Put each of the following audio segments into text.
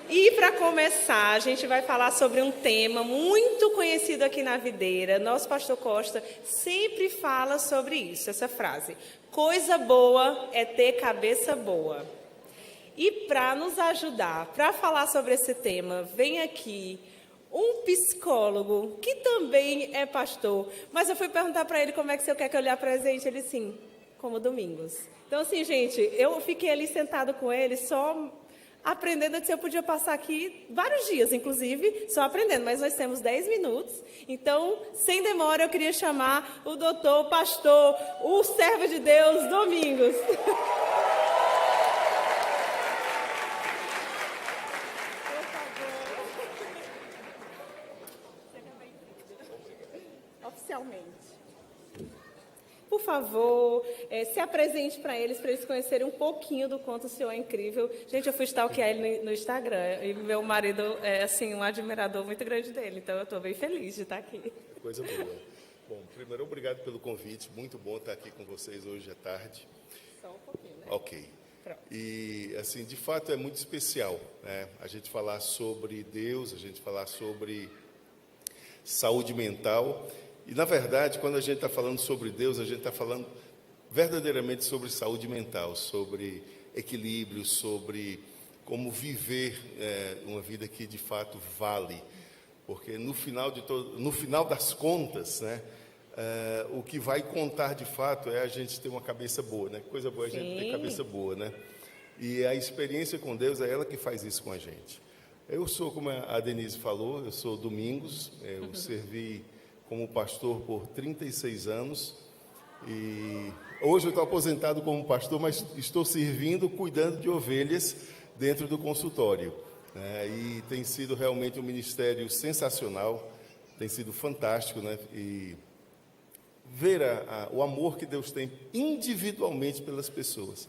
E para começar, a gente vai falar sobre um tema muito conhecido aqui na Videira. Nosso pastor Costa sempre fala sobre isso, essa frase. Coisa boa é ter cabeça boa. E para nos ajudar, para falar sobre esse tema, vem aqui um psicólogo que também é pastor. Mas eu fui perguntar para ele como é que você quer que eu lhe apresente. Ele, sim, como Domingos. Então, assim, gente, eu fiquei ali sentado com ele só aprendendo. Eu disse, eu podia passar aqui vários dias, inclusive, só aprendendo. Mas nós temos 10 minutos. Então, sem demora, eu queria chamar o doutor, o pastor, o servo de Deus, Domingos. Por favor, se apresente para eles conhecerem um pouquinho do quanto o senhor é incrível. Gente, eu fui stalkear ele no Instagram e meu marido é, assim, um admirador muito grande dele. Então, eu estou bem feliz de estar aqui. Coisa boa. Bom, primeiro, obrigado pelo convite. Muito bom estar aqui com vocês hoje à tarde. Só um pouquinho, né? Ok. Pronto. E, assim, de fato, é muito especial, né? A gente falar sobre Deus, a gente falar sobre saúde mental. E, na verdade, quando a gente está falando sobre Deus, a gente está falando verdadeiramente sobre saúde mental, sobre equilíbrio, sobre como viver uma vida que, de fato, vale. Porque, no final das contas, né, o que vai contar, de fato, é a gente ter uma cabeça boa, né? Coisa boa é a gente ter cabeça boa, né? E a experiência com Deus é ela que faz isso com a gente. Eu sou, como a Denise falou, eu sou Domingos, eu servi como pastor por 36 anos, e hoje eu estou aposentado como pastor, mas estou servindo, cuidando de ovelhas dentro do consultório, né? E tem sido realmente um ministério sensacional, tem sido fantástico, né? E ver o amor que Deus tem individualmente pelas pessoas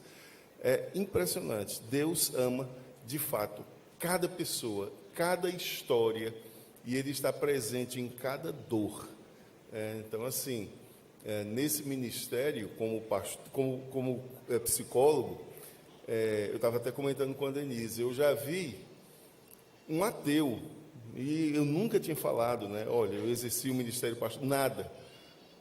é impressionante. Deus ama, de fato, cada pessoa, cada história, e Ele está presente em cada dor. Então, assim, nesse ministério, como psicólogo, eu estava até comentando com a Denise, eu já vi um ateu, e eu nunca tinha falado, né? Olha, eu exerci o ministério pastor, nada.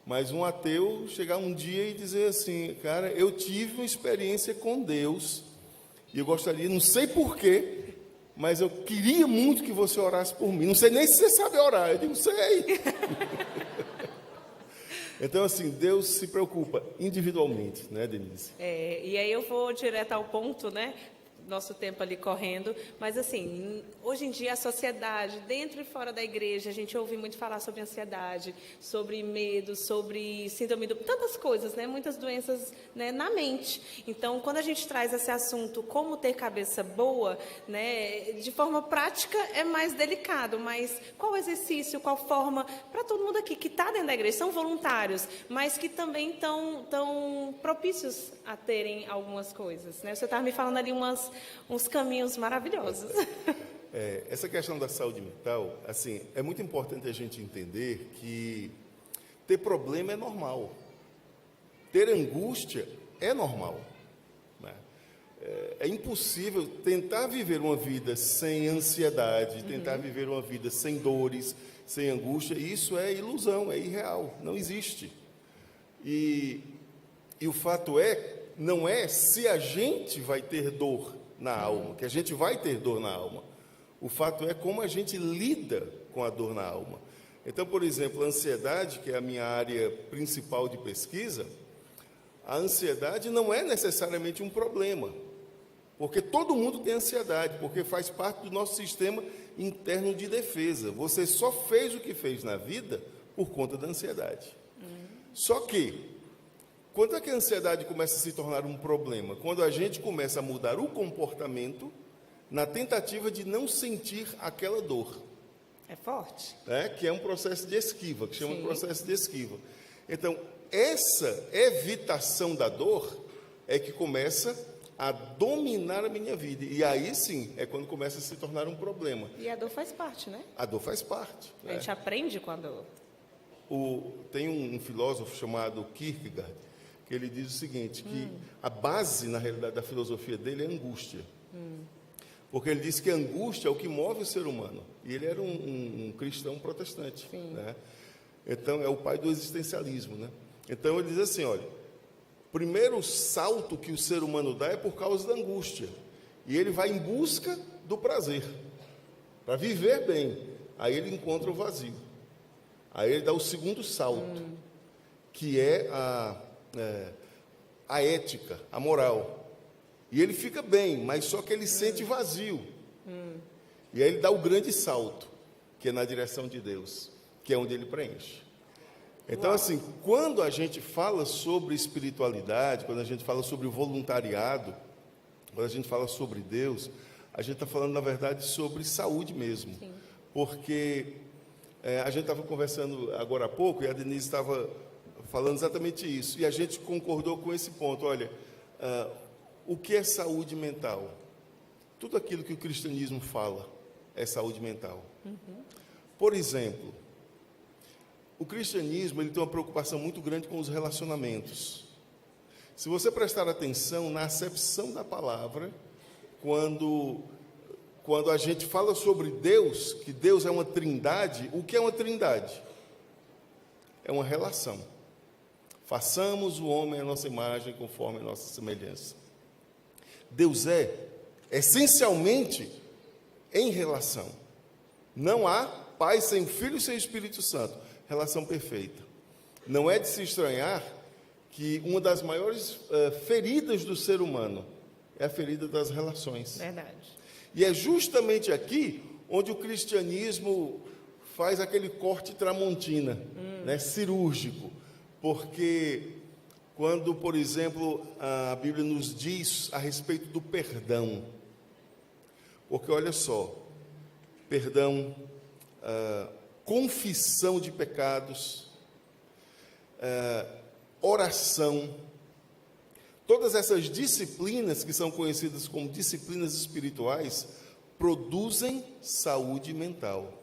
Mas um ateu chegar um dia e dizer assim, cara, eu tive uma experiência com Deus, e eu gostaria, não sei porquê, mas eu queria muito que você orasse por mim. Não sei nem se você sabe orar. Eu digo, sei. Então, assim, Deus se preocupa individualmente, né, Denise? E aí eu vou direto ao ponto, né? Nosso tempo ali correndo, mas assim, hoje em dia a sociedade, dentro e fora da igreja, a gente ouve muito falar sobre ansiedade, sobre medo, sobre síndrome tantas coisas, né? Muitas doenças, né, na mente. Então, quando a gente traz esse assunto, como ter cabeça boa, né, de forma prática é mais delicado, mas qual exercício, qual forma, para todo mundo aqui que está dentro da igreja, são voluntários, mas que também estão propícios a terem algumas coisas, né? Você estava me falando ali uns caminhos maravilhosos. Essa questão da saúde mental, assim, é muito importante a gente entender que ter problema é normal, ter angústia é normal, né? É impossível tentar viver uma vida sem ansiedade, tentar viver uma vida sem dores, sem angústia. Isso é ilusão, é irreal, não existe. E o fato não é se a gente vai ter dor na alma, que a gente vai ter dor na alma. O fato é como a gente lida com a dor na alma. Então, por exemplo, a ansiedade, que é a minha área principal de pesquisa, a ansiedade não é necessariamente um problema, porque todo mundo tem ansiedade, porque faz parte do nosso sistema interno de defesa. Você só fez o que fez na vida por conta da ansiedade. Só que, quando é que a ansiedade começa a se tornar um problema? Quando a gente começa a mudar o comportamento na tentativa de não sentir aquela dor. É forte. Que é um processo de esquiva, que chama de Sim. processo de esquiva. Então, essa evitação da dor é que começa a dominar a minha vida. E aí, sim, é quando começa a se tornar um problema. E a dor faz parte, né? A dor faz parte. A gente aprende com a dor. Tem um filósofo chamado Kierkegaard, que ele diz o seguinte, que a base, na realidade, da filosofia dele é angústia. Porque ele diz que a angústia é o que move o ser humano. E ele era um cristão protestante. Né? Então, é o pai do existencialismo. Né? Então, ele diz assim, olha, primeiro salto que o ser humano dá é por causa da angústia. E ele vai em busca do prazer, para viver bem. Aí ele encontra o vazio. Aí ele dá o segundo salto, que é a ética, a moral. E ele fica bem, mas só que ele sente vazio. E aí ele dá o grande salto, que é na direção de Deus, que é onde ele preenche. Então, assim, quando a gente fala sobre espiritualidade, quando a gente fala sobre voluntariado, quando a gente fala sobre Deus, a gente está falando, na verdade, sobre saúde mesmo. Sim. Porque a gente estava conversando agora há pouco, e a Denise estava falando exatamente isso, e a gente concordou com esse ponto. Olha, o que é saúde mental? Tudo aquilo que o cristianismo fala é saúde mental. Por exemplo, o cristianismo ele tem uma preocupação muito grande com os relacionamentos. Se você prestar atenção na acepção da palavra, quando a gente fala sobre Deus, que Deus é uma trindade, o que é uma trindade? É uma relação. Façamos o homem à nossa imagem, conforme a nossa semelhança. Deus é, essencialmente, em relação. Não há Pai sem Filho e sem Espírito Santo. Relação perfeita. Não é de se estranhar que uma das maiores feridas do ser humano é a ferida das relações. Verdade. E é justamente aqui onde o cristianismo faz aquele corte tramontina, né, cirúrgico. Porque quando, por exemplo, a Bíblia nos diz a respeito do perdão, porque olha só, perdão, confissão de pecados, oração, todas essas disciplinas que são conhecidas como disciplinas espirituais, produzem saúde mental.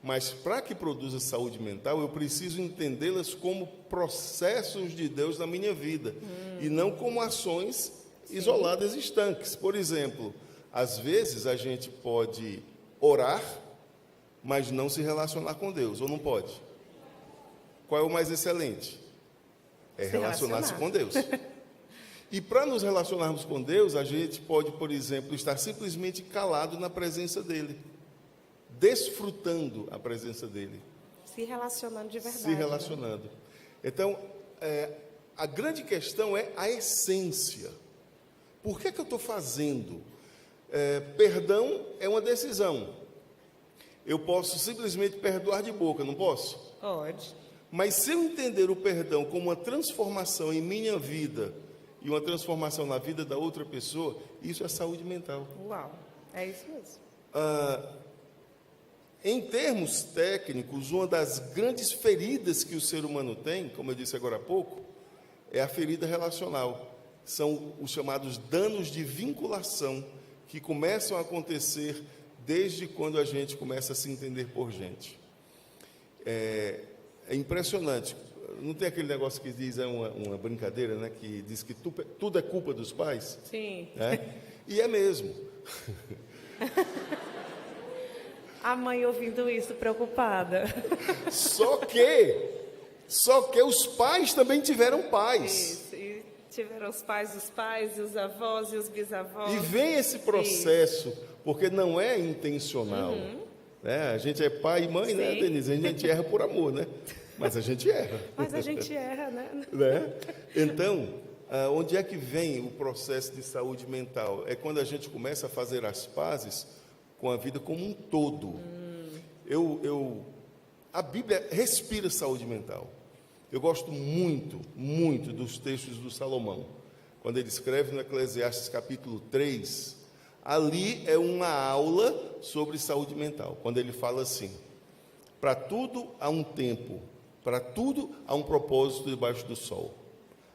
Mas para que produza saúde mental, eu preciso entendê-las como processos de Deus na minha vida, e não como ações isoladas e estanques. Por exemplo, às vezes a gente pode orar, mas não se relacionar com Deus, ou não pode? Qual é o mais excelente? É relacionar-se com Deus. E para nos relacionarmos com Deus, a gente pode, por exemplo, estar simplesmente calado na presença dEle, desfrutando a presença dEle. Se relacionando de verdade. Se relacionando. Né? Então, a grande questão é a essência. Por que eu estou fazendo? Perdão é uma decisão. Eu posso simplesmente perdoar de boca, não posso? Pode. Mas se eu entender o perdão como uma transformação em minha vida e uma transformação na vida da outra pessoa, isso é saúde mental. Uau, é isso mesmo. Em termos técnicos, uma das grandes feridas que o ser humano tem, como eu disse agora há pouco, é a ferida relacional. São os chamados danos de vinculação que começam a acontecer desde quando a gente começa a se entender por gente. É impressionante. Não tem aquele negócio que diz, uma brincadeira, né, que diz que tudo é culpa dos pais? Sim. Né? E é mesmo. A mãe ouvindo isso, preocupada. Só que os pais também tiveram pais. Isso, e tiveram os pais, e os avós, e os bisavós. E vem esse processo, porque não é intencional. Né? A gente é pai e mãe, né, Denise? A gente erra por amor, né? Mas a gente erra. Mas a gente erra, né? Então, onde é que vem o processo de saúde mental? É quando a gente começa a fazer as pazes com a vida como um todo. A Bíblia respira saúde mental. Eu gosto muito, muito dos textos do Salomão. Quando ele escreve no Eclesiastes capítulo 3, ali é uma aula sobre saúde mental. Quando ele fala assim: para tudo há um tempo, para tudo há um propósito debaixo do sol.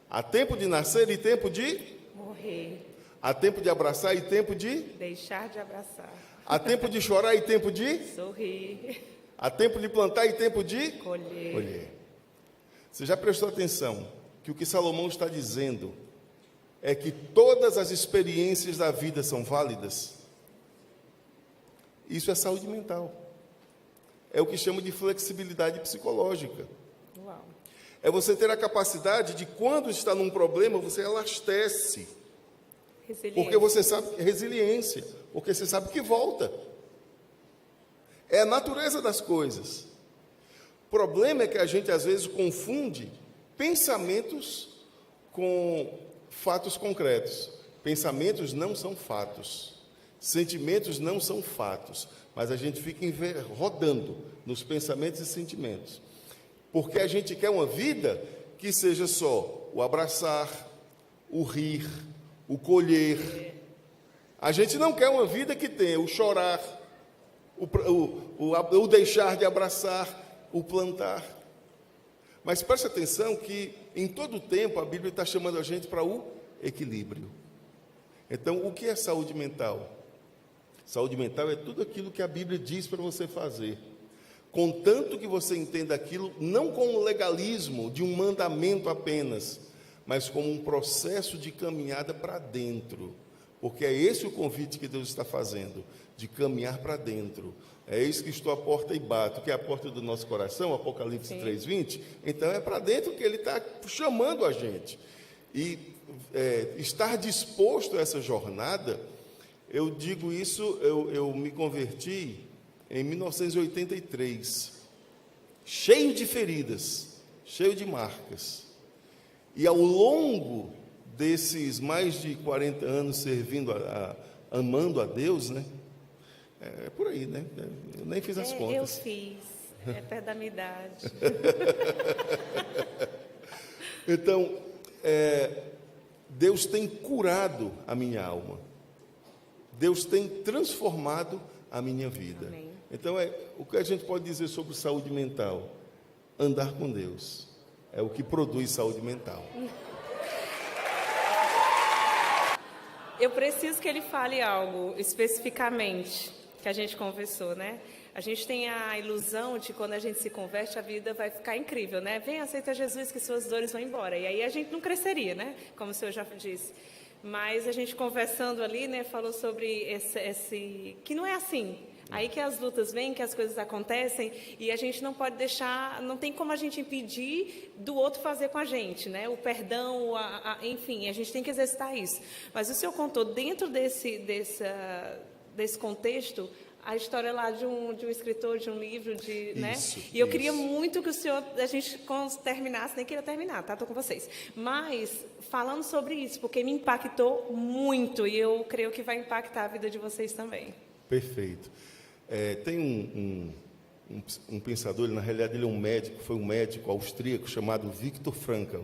Há tempo de nascer e tempo de morrer. Há tempo de abraçar e tempo de deixar de abraçar. Há tempo de chorar e tempo de sorrir. Há tempo de plantar e tempo de colher. Você já prestou atenção que o que Salomão está dizendo é que todas as experiências da vida são válidas? Isso é saúde mental. É o que chama de flexibilidade psicológica. Uau. É você ter a capacidade de, quando está num problema, você elastece. Porque você sabe, resiliência, porque você sabe que volta. É a natureza das coisas. O problema é que a gente, às vezes, confunde pensamentos com fatos concretos. Pensamentos não são fatos. Sentimentos não são fatos. Mas a gente fica rodando nos pensamentos e sentimentos. Porque a gente quer uma vida que seja só o abraçar, o rir, o colher. A gente não quer uma vida que tenha o chorar, o deixar de abraçar, o plantar. Mas preste atenção que em todo tempo a Bíblia está chamando a gente para o equilíbrio. Então, o que é saúde mental? Saúde mental é tudo aquilo que a Bíblia diz para você fazer. Contanto que você entenda aquilo não como legalismo de um mandamento apenas, mas como um processo de caminhada para dentro. Porque é esse o convite que Deus está fazendo, de caminhar para dentro. É isso que estou à porta e bato, que é a porta do nosso coração, Apocalipse 3:20. Então é para dentro que Ele está chamando a gente. E estar disposto a essa jornada, eu digo isso, eu me converti em 1983, cheio de feridas, cheio de marcas. E ao longo desses mais de 40 anos servindo, amando a Deus, né? É por aí, né? Eu nem fiz as contas. Eu fiz, é perto da minha idade. Então, Deus tem curado a minha alma. Deus tem transformado a minha vida. Amém. Então, o que a gente pode dizer sobre saúde mental? Andar com Deus é o que produz saúde mental. Eu preciso que ele fale algo especificamente, que a gente conversou, né? A gente tem a ilusão de que quando a gente se converte, a vida vai ficar incrível, né? Vem, aceita Jesus, que suas dores vão embora. E aí a gente não cresceria, né? Como o senhor já disse. Mas a gente conversando ali, né, falou sobre esse que não é assim. Aí que as lutas vêm, que as coisas acontecem, e a gente não pode deixar, não tem como a gente impedir do outro fazer com a gente, né? O perdão, enfim, a gente tem que exercitar isso. Mas o senhor contou, dentro desse contexto, a história lá de um escritor, de um livro, né? E eu queria muito que a gente terminasse, nem queria terminar, tá? Estou com vocês. Mas, falando sobre isso, porque me impactou muito, e eu creio que vai impactar a vida de vocês também. Perfeito. Tem um pensador, na realidade ele é um médico, foi um médico austríaco chamado Viktor Frankl,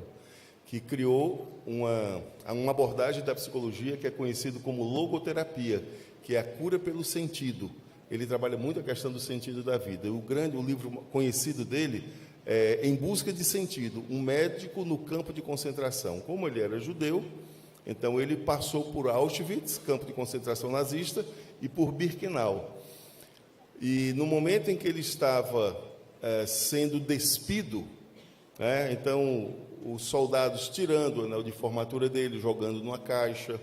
que criou uma abordagem da psicologia que é conhecido como logoterapia, que é a cura pelo sentido. Ele trabalha muito a questão do sentido da vida. O livro conhecido dele é Em Busca de Sentido, um médico no campo de concentração. Como ele era judeu, então ele passou por Auschwitz, campo de concentração nazista, e por Birkenau. E no momento em que ele estava sendo despido, né, então os soldados tirando o anel de formatura dele, jogando numa caixa,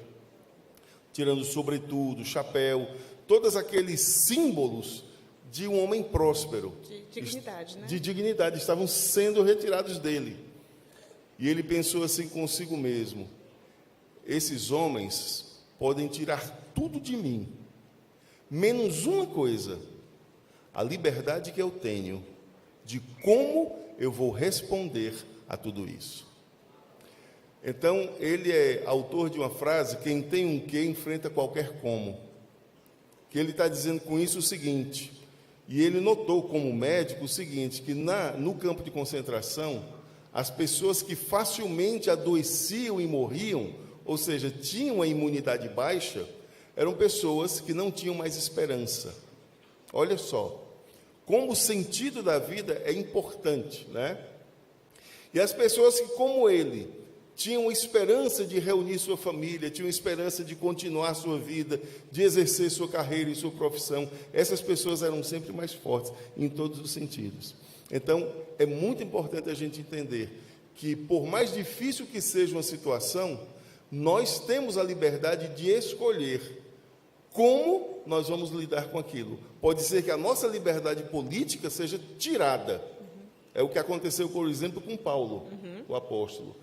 tirando o sobretudo, o chapéu, todos aqueles símbolos de um homem próspero. De dignidade, né? De dignidade, estavam sendo retirados dele. E ele pensou assim consigo mesmo: esses homens podem tirar tudo de mim, menos uma coisa, a liberdade que eu tenho de como eu vou responder a tudo isso. Então, ele é autor de uma frase: quem tem um quê enfrenta qualquer como. Que ele está dizendo com isso o seguinte, e ele notou como médico o seguinte, que no campo de concentração, as pessoas que facilmente adoeciam e morriam, ou seja, tinham a imunidade baixa, eram pessoas que não tinham mais esperança. Olha só, como o sentido da vida é importante, né? E as pessoas que, como ele, tinham esperança de reunir sua família, tinham esperança de continuar sua vida, de exercer sua carreira e sua profissão, essas pessoas eram sempre mais fortes em todos os sentidos. Então, é muito importante a gente entender que, por mais difícil que seja uma situação, nós temos a liberdade de escolher como nós vamos lidar com aquilo. Pode ser que a nossa liberdade política seja tirada. É o que aconteceu, por exemplo, com Paulo, o apóstolo.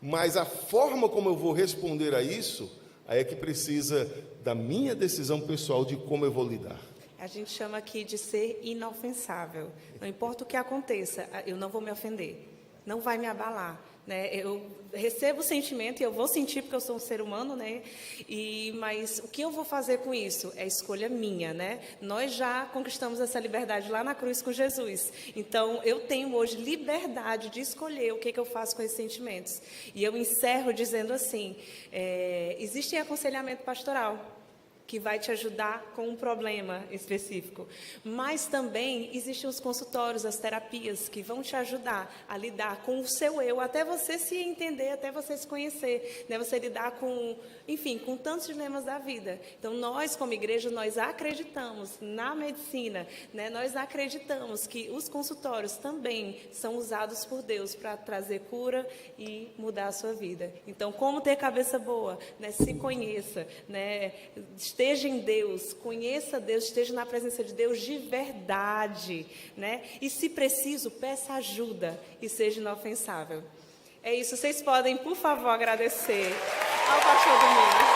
Mas a forma como eu vou responder a isso, aí é que precisa da minha decisão pessoal de como eu vou lidar. A gente chama aqui de ser inofensável. Não importa o que aconteça, eu não vou me ofender. Não vai me abalar, né? Eu recebo o sentimento e eu vou sentir porque eu sou um ser humano, né? Mas o que eu vou fazer com isso é escolha minha, né? Nós já conquistamos essa liberdade lá na cruz com Jesus. Então, eu tenho hoje liberdade de escolher o que eu faço com esses sentimentos. E eu encerro dizendo assim, existe aconselhamento pastoral que vai te ajudar com um problema específico. Mas também existem os consultórios, as terapias, que vão te ajudar a lidar com o seu eu, até você se entender, até você se conhecer, né? Você lidar com, enfim, com tantos dilemas da vida. Então, nós, como igreja, nós acreditamos na medicina, né? Nós acreditamos que os consultórios também são usados por Deus para trazer cura e mudar a sua vida. Então, como ter cabeça boa, né? Se conheça, né? Esteja em Deus, conheça Deus, esteja na presença de Deus de verdade, né? E, se preciso, peça ajuda e seja inofensável. É isso, vocês podem, por favor, agradecer ao pastor Domingos.